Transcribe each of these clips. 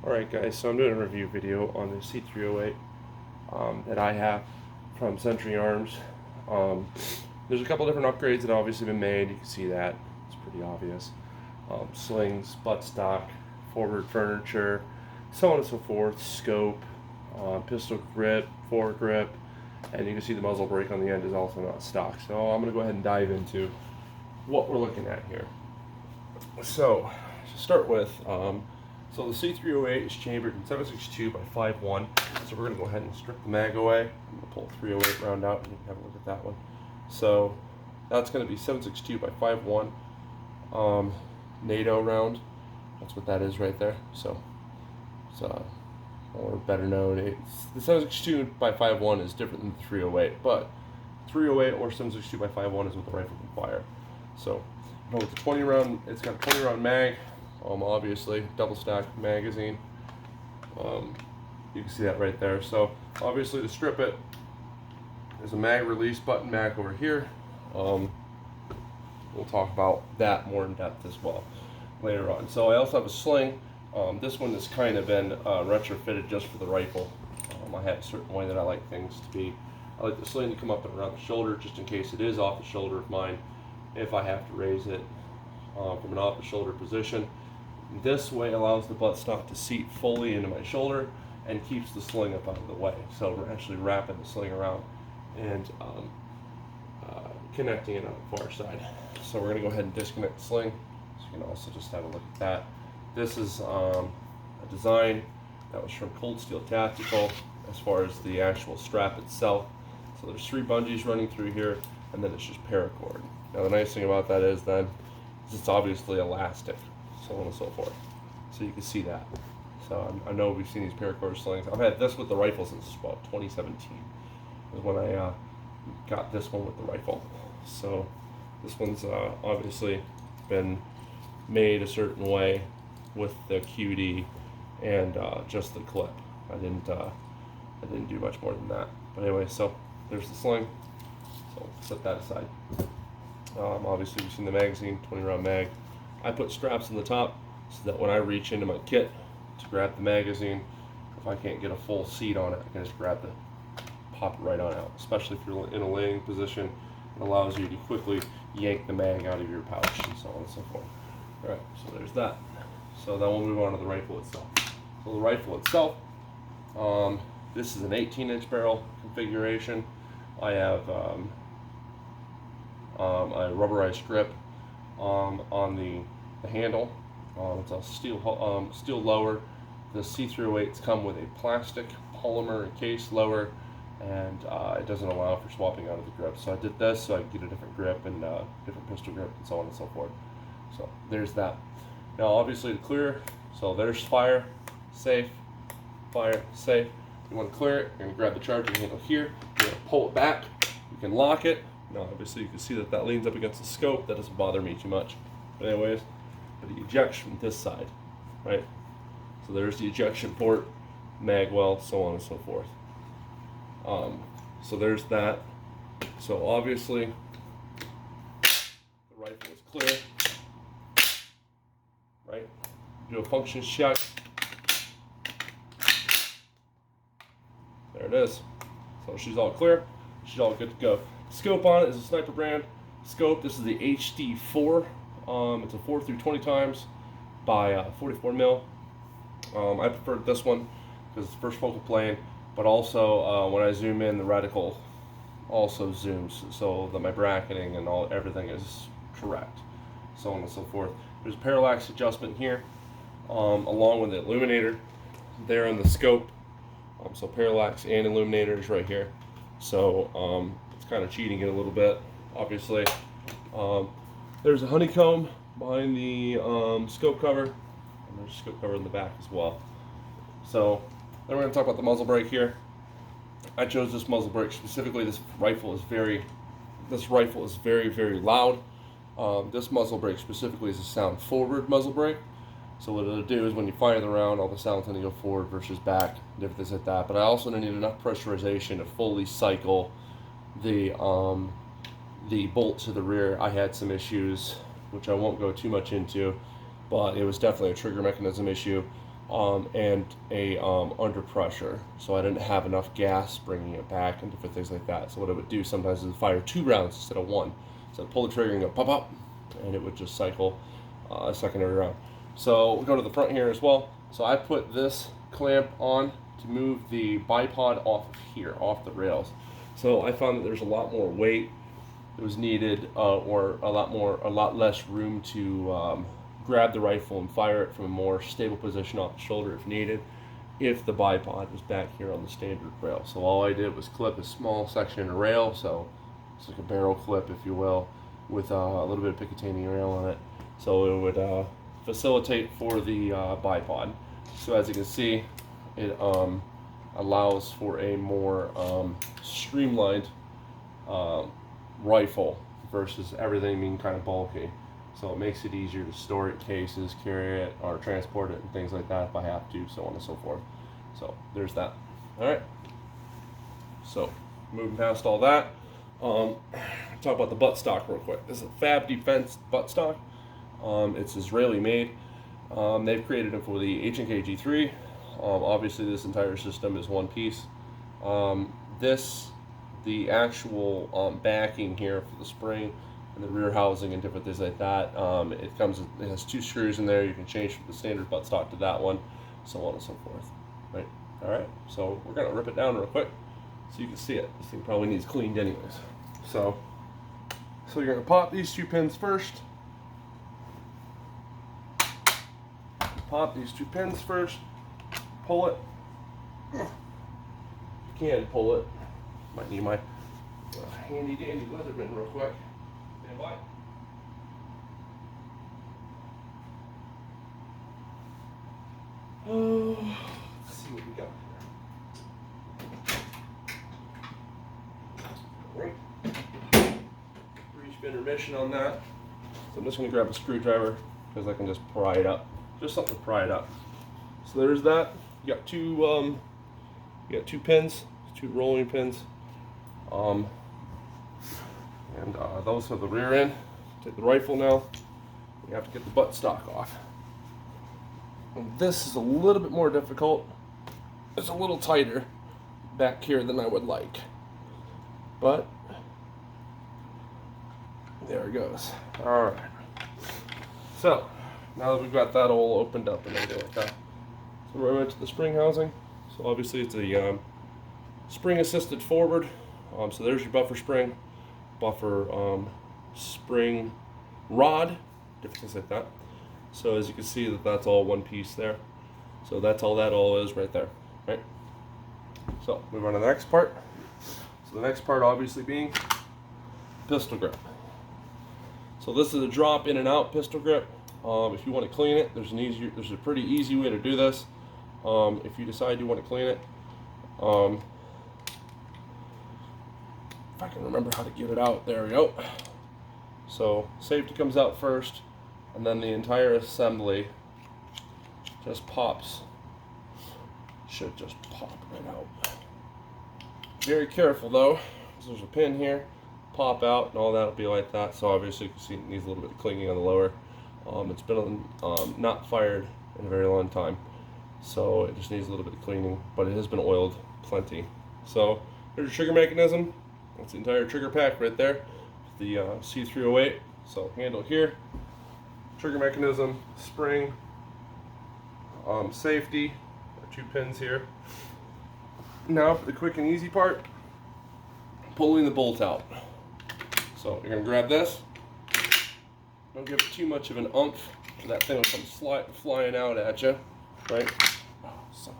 Alright guys, so I'm doing a review video on the C308 that I have from Century Arms. There's a couple different upgrades that have obviously been made. You can see that, it's pretty obvious. Slings, buttstock, forward furniture, so on and so forth, scope, pistol grip, foregrip, and you can see the muzzle brake on the end is also not stock. So I'm going to go ahead and dive into what we're looking at here. So, to start with, so the C308 is chambered in 7.62 by 5.1. So we're going to go ahead and strip the mag away. I'm going to pull the 308 round out and you can have a look at that one. So that's going to be 7.62 by 5.1 NATO round. That's what that is right there. So it's or better known, the 7.62 by 5.1 is different than the 308, but 308 or 7.62 by 5.1 is what the rifle can fire. So with the 20 round, it's got a 20 round mag. Obviously, double stack magazine. You can see that right there. So, obviously, to strip it, there's a mag release button back over here. We'll talk about that more in depth as well later on. So, I also have a sling. This one has kind of been retrofitted just for the rifle. I have a certain way that I like things to be. I like the sling to come up and around the shoulder, just in case it is off the shoulder of mine, if I have to raise it from an off the shoulder position. This way allows the buttstock to seat fully into my shoulder and keeps the sling up out of the way. So we're actually wrapping the sling around and connecting it on the far side. So we're going to go ahead and disconnect the sling. So you can also just have a look at that. This is a design that was from Cold Steel Tactical as far as the actual strap itself. So there's 3 bungees running through here, and then it's just paracord. Now the nice thing about that is then it's obviously elastic, so on and so forth. So you can see that. So I know we've seen these paracord slings. I've had this with the rifle since about 2017 is when I got this one with the rifle. So this one's obviously been made a certain way with the QD and just the clip. I didn't do much more than that. But anyway, so there's the sling. So set that aside. Obviously we've seen the magazine, 20 round mag. I put straps on the top so that when I reach into my kit to grab the magazine, if I can't get a full seat on it, I can just pop it right on out. Especially if you're in a laying position, it allows you to quickly yank the mag out of your pouch and so on and so forth. Alright, so there's that. So then we'll move on to the rifle itself. So the rifle itself, this is an 18-inch barrel configuration. I have a rubberized grip on the handle. It's a steel lower. The C308s come with a plastic polymer case lower, and it doesn't allow for swapping out of the grip. So I did this so I could get a different grip and different pistol grip and so on and so forth. So there's that. Now obviously to clear, so there's fire, safe, fire, safe. You want to clear it, you're going to grab the charging handle here, you're going to pull it back, you can lock it. Now obviously you can see that leans up against the scope. That doesn't bother me too much. But anyways, but it ejects from this side, right? So there's the ejection port, mag well, so on and so forth. So there's that. So obviously the rifle is clear, right? Do a functions check. There it is. So she's all clear. She's all good to go. Scope on it is a Sniper brand scope. This is the HD4. It's a 4 through 20 times by 44 mil. I preferred this one because it's first focal plane, but also when I zoom in, the reticle also zooms so that my bracketing and everything is correct, so on and so forth. There's a parallax adjustment here, along with the illuminator there in the scope. So parallax and illuminator is right here. So it's kind of cheating it a little bit, obviously. There's a honeycomb behind the scope cover, and there's a scope cover in the back as well. So then we're going to talk about the muzzle brake here. I chose this muzzle brake specifically. This rifle is very, very loud. This muzzle brake specifically is a sound forward muzzle brake. So what it'll do is when you fire the round, all the sound's going to go forward versus back, different things like that. But I also need enough pressurization to fully cycle the bolt to the rear. I had some issues, which I won't go too much into, but it was definitely a trigger mechanism issue. and a under pressure, so I didn't have enough gas bringing it back and different things like that. So what it would do sometimes is fire 2 rounds instead of 1. So I'd pull the trigger and go pop up, and it would just cycle a secondary round. So we'll go to the front here as well. So I put this clamp on to move the bipod off of here, off the rails. So I found that there's a lot more weight that was needed, or a lot less room to grab the rifle and fire it from a more stable position off the shoulder if needed, if the bipod was back here on the standard rail. So all I did was clip a small section of rail, so it's like a barrel clip, if you will, with a little bit of Picatinny rail on it, so it would facilitate for the bipod. So as you can see, it allows for a more streamlined rifle versus everything being kind of bulky. So it makes it easier to store it, cases, carry it, or transport it, and things like that if I have to, so on and so forth. So there's that. All right. So moving past all that, talk about the buttstock real quick. This is a Fab Defense buttstock. It's Israeli made. They've created it for the H&K G3. Obviously, this entire system is one piece. The actual backing here for the spring and the rear housing and different things like that, it has 2 screws in there. You can change from the standard buttstock to that one, so on and so forth. Right. All right. So we're gonna rip it down real quick so you can see it. This thing probably needs cleaned anyways. So you're gonna pop these 2 pins first. Pop these 2 pins first. Pull it. You can pull it. Might need my handy dandy Leatherman real quick. Stand by. Let's see what we got here. Right. Brief intermission on that. So I'm just going to grab a screwdriver because I can just pry it up. Just something to pry it up. So there's that. You got 2 pins, 2 rolling pins. Those are the rear end. Take the rifle now. You have to get the buttstock off. And this is a little bit more difficult. It's a little tighter back here than I would like. But there it goes. All right. So now that we've got that all opened up and everything like that, so we're into the spring housing. So obviously it's a spring assisted forward. So there's your buffer spring, buffer spring rod, different things like that. So as you can see that's all one piece there. So that's all that all is right there, right? So move on to the next part. So the next part obviously being pistol grip. So this is a drop in and out pistol grip. If you want to clean it, there's a pretty easy way to do this. If you decide you want to clean it, if I can remember how to get it out, there we go. So safety comes out first, and then the entire assembly just pops. Should just pop right out. Very careful though, because there's a pin here. Pop out and all that will be like that. So obviously you can see it needs a little bit of cleaning on the lower. It's been not fired in a very long time, so it just needs a little bit of cleaning, but it has been oiled plenty. So there's your trigger mechanism. That's the entire trigger pack right there. The C308. So handle here, trigger mechanism, spring, safety, 2 pins here. Now for the quick and easy part, pulling the bolt out. So you're gonna grab this. Don't give it too much of an oomph, or that thing will come flying out at you, right? So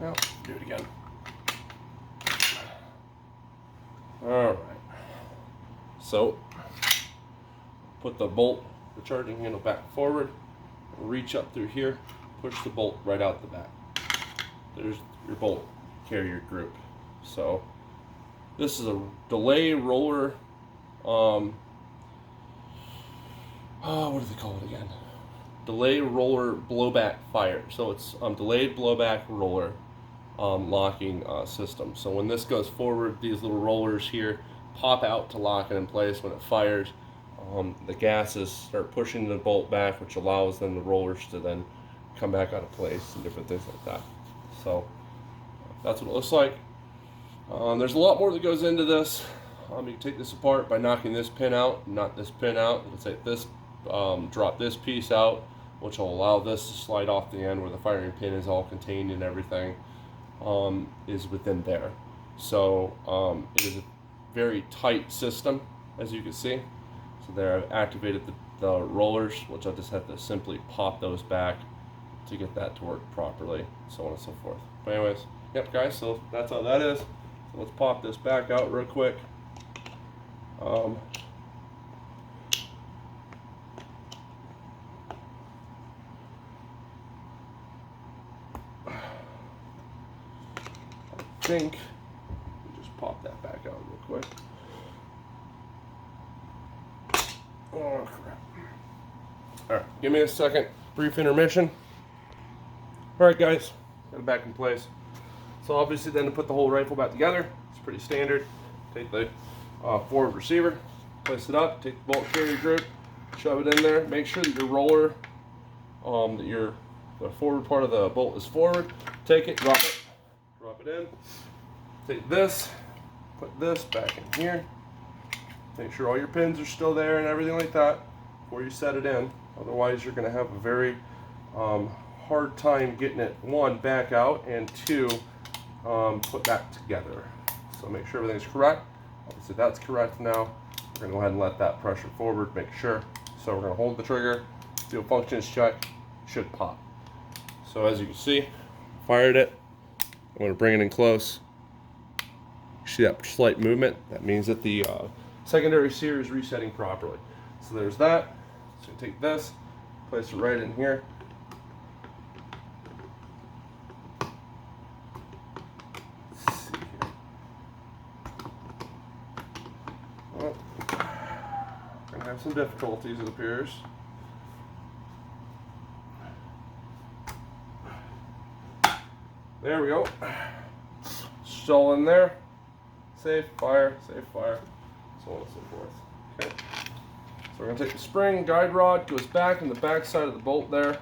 now do it again. All right. So put the bolt, the charging handle back forward, reach up through here, push the bolt right out the back. There's your bolt carrier group. So this is a delay roller. What do they call it again? Delay roller blowback fire. So it's delayed blowback roller locking system. So when this goes forward, these little rollers here pop out to lock it in place. When it fires, the gases start pushing the bolt back, which allows then the rollers to then come back out of place and different things like that. So that's what it looks like. There's a lot more that goes into this. You can take this apart by knocking this pin out, not this pin out. You can take this, drop this piece out, which will allow this to slide off the end where the firing pin is all contained and everything is within there. So it is a very tight system, as you can see. So there I've activated the rollers, which I just have to simply pop those back to get that to work properly, so on and so forth. But anyways, yep guys, so that's how that is. So let's pop this back out real quick. I think we'll just pop that back out real quick. Oh crap. Alright, give me a second, brief intermission. Alright guys, got it back in place. So obviously then to put the whole rifle back together, it's pretty standard. Take the forward receiver, place it up, take the bolt carrier group, shove it in there, make sure that your roller, the forward part of the bolt is forward, take it, drop it in, take this, put this back in here, make sure all your pins are still there and everything like that before you set it in. Otherwise you're going to have a very hard time getting it, one, back out, and two, put back together. So make sure everything's correct. Obviously that's correct now. We're going to go ahead and let that pressure forward, make sure. So we're going to hold the trigger, do a functions check, should pop. So as you can see, fired it. I'm going to bring it in close. You see that slight movement? That means that the secondary sear is resetting properly. So there's that. So take this, place it right in here. Let's see here. Well, we're going to have some difficulties, it appears. There we go. Still in there. Safe, fire, so on and so forth. Okay. So we're going to take the spring, guide rod, goes back in the back side of the bolt there.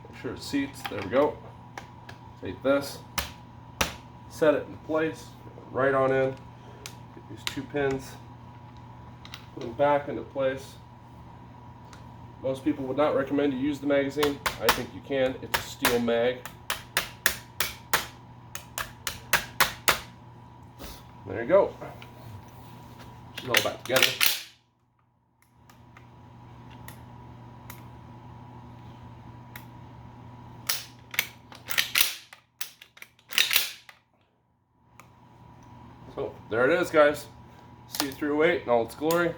Make sure it seats. There we go. Take this, set it in place, right on in. Get these two pins, put them back into place. Most people would not recommend you use the magazine. I think you can. It's a steel mag. There you go. She's all back together. So there it is, guys. C308 in all its glory.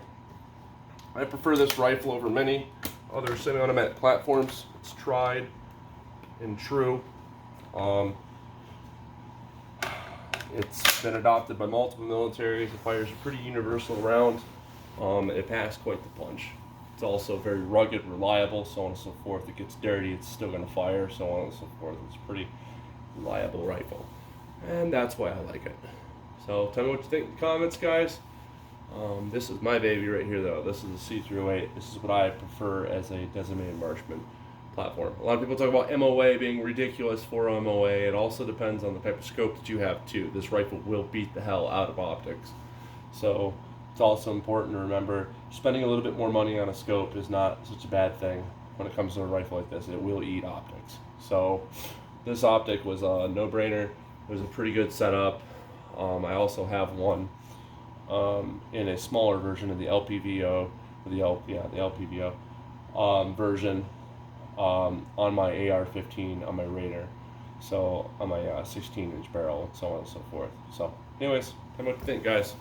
I prefer this rifle over many other semi-automatic platforms. It's tried and true. It's been adopted by multiple militaries. It fires a pretty universal round. It packs quite the punch. It's also very rugged, reliable, so on and so forth. If it gets dirty, it's still going to fire, so on and so forth. It's a pretty reliable rifle. And that's why I like it. So tell me what you think in the comments, guys. This is my baby right here, though. This is a C308. This is what I prefer as a designated marksman platform. A lot of people talk about MOA being ridiculous for MOA. It also depends on the type of scope that you have too. This rifle will beat the hell out of optics. So it's also important to remember spending a little bit more money on a scope is not such a bad thing when it comes to a rifle like this. It will eat optics. So this optic was a no-brainer. It was a pretty good setup. I also have one in a smaller version of the LPVO, the LPVO version. On my AR-15 on my Raider, so on my 16-inch barrel, and so on and so forth. So anyways, tell me what you think, guys.